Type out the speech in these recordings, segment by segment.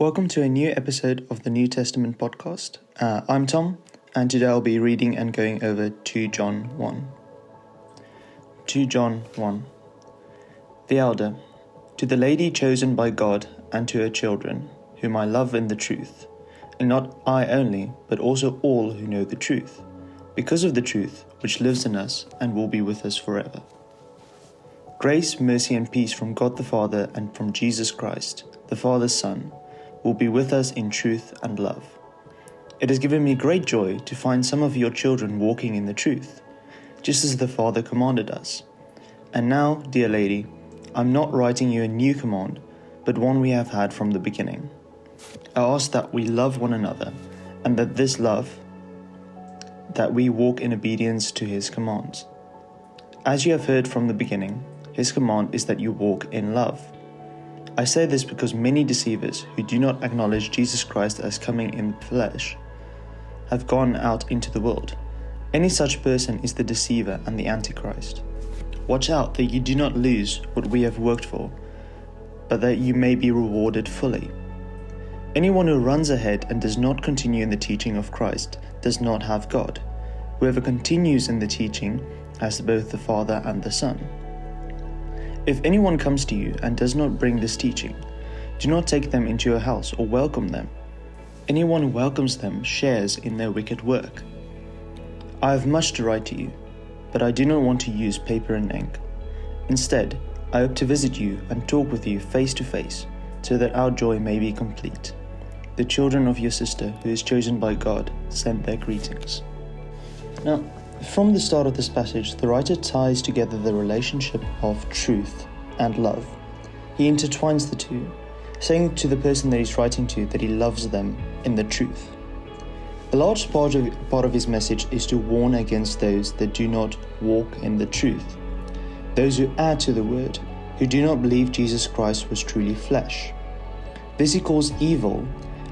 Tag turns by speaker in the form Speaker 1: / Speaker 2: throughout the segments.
Speaker 1: Welcome to a new episode of the New Testament podcast. I'm Tom, and today I'll be reading and going over 2 John 1. 2 John 1. The elder, to the lady chosen by God and to her children, whom I love in the truth, and not I only, but also all who know the truth, because of the truth which lives in us and will be with us forever. Grace, mercy, and peace from God the Father and from Jesus Christ, the Father's Son, will be with us in truth and love. It has given me great joy to find some of your children walking in the truth, just as the Father commanded us. And now, dear lady, I'm not writing you a new command, but one we have had from the beginning. I ask that we love one another, and that this love, that we walk in obedience to His commands. As you have heard from the beginning, His command is that you walk in love. I say this because many deceivers who do not acknowledge Jesus Christ as coming in flesh have gone out into the world. Any such person is the deceiver and the Antichrist. Watch out that you do not lose what we have worked for, but that you may be rewarded fully. Anyone who runs ahead and does not continue in the teaching of Christ does not have God. Whoever continues in the teaching has both the Father and the Son. If anyone comes to you and does not bring this teaching, do not take them into your house or welcome them. Anyone who welcomes them shares in their wicked work. I have much to write to you, but I do not want to use paper and ink. Instead, I hope to visit you and talk with you face to face, so that our joy may be complete. The children of your sister, who is chosen by God, send their greetings. Now, from the start of this passage, the writer ties together the relationship of truth and love. He intertwines the two, saying to the person that he's writing to that he loves them in the truth. A large part of his message is to warn against those that do not walk in the truth, those who add to the word, who do not believe Jesus Christ was truly flesh. This he calls evil,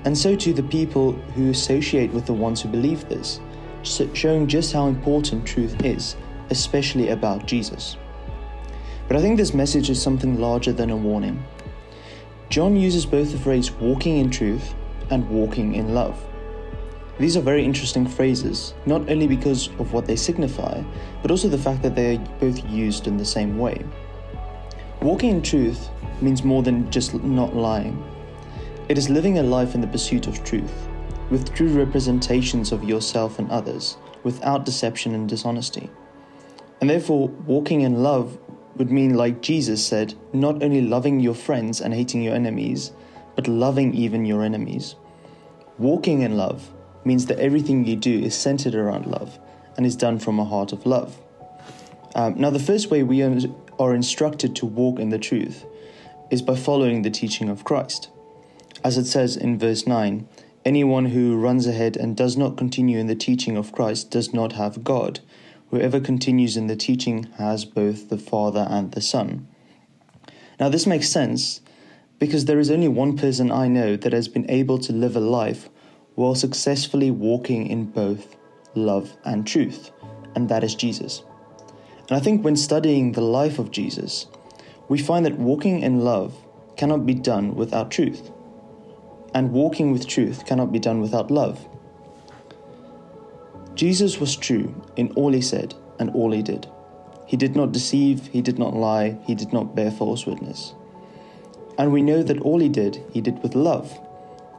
Speaker 1: and so too the people who associate with the ones who believe this, showing just how important truth is, especially about Jesus. But I think this message is something larger than a warning. John uses both the phrase walking in truth and walking in love. These are very interesting phrases, not only because of what they signify, but also the fact that they are both used in the same way. Walking in truth means more than just not lying. It is living a life in the pursuit of truth, with true representations of yourself and others, without deception and dishonesty. And therefore, walking in love would mean, like Jesus said, not only loving your friends and hating your enemies, but loving even your enemies. Walking in love means that everything you do is centered around love and is done from a heart of love. Now, the first way we are instructed to walk in the truth is by following the teaching of Christ. As it says in verse 9, anyone who runs ahead and does not continue in the teaching of Christ does not have God. Whoever continues in the teaching has both the Father and the Son. Now, this makes sense because there is only one person I know that has been able to live a life while successfully walking in both love and truth, and that is Jesus. And I think when studying the life of Jesus, we find that walking in love cannot be done without truth. And walking with truth cannot be done without love. Jesus was true in all he said and all he did. He did not deceive, he did not lie, he did not bear false witness. And we know that all he did with love.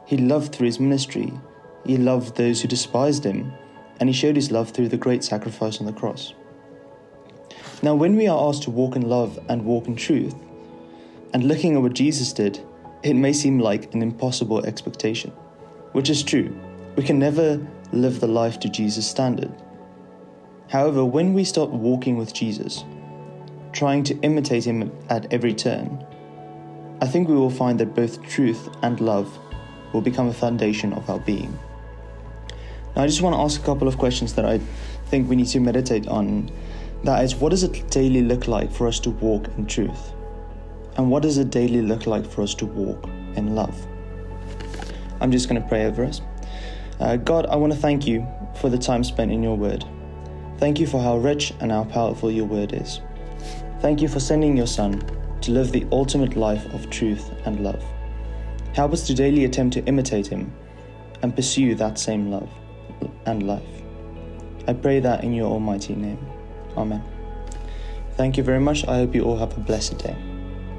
Speaker 1: He loved through his ministry, he loved those who despised him, and he showed his love through the great sacrifice on the cross. Now, when we are asked to walk in love and walk in truth, and looking at what Jesus did, it may seem like an impossible expectation, which is true. We can never live the life to Jesus' standard. However, when we start walking with Jesus, trying to imitate him at every turn, I think we will find that both truth and love will become a foundation of our being. Now, I just want to ask a couple of questions that I think we need to meditate on. That is, what does it daily look like for us to walk in truth? And what does it daily look like for us to walk in love? I'm just going to pray over us. God, I want to thank you for the time spent in your word. Thank you for how rich and how powerful your word is. Thank you for sending your Son to live the ultimate life of truth and love. Help us to daily attempt to imitate him and pursue that same love and life. I pray that in your almighty name. Amen. Thank you very much. I hope you all have a blessed day.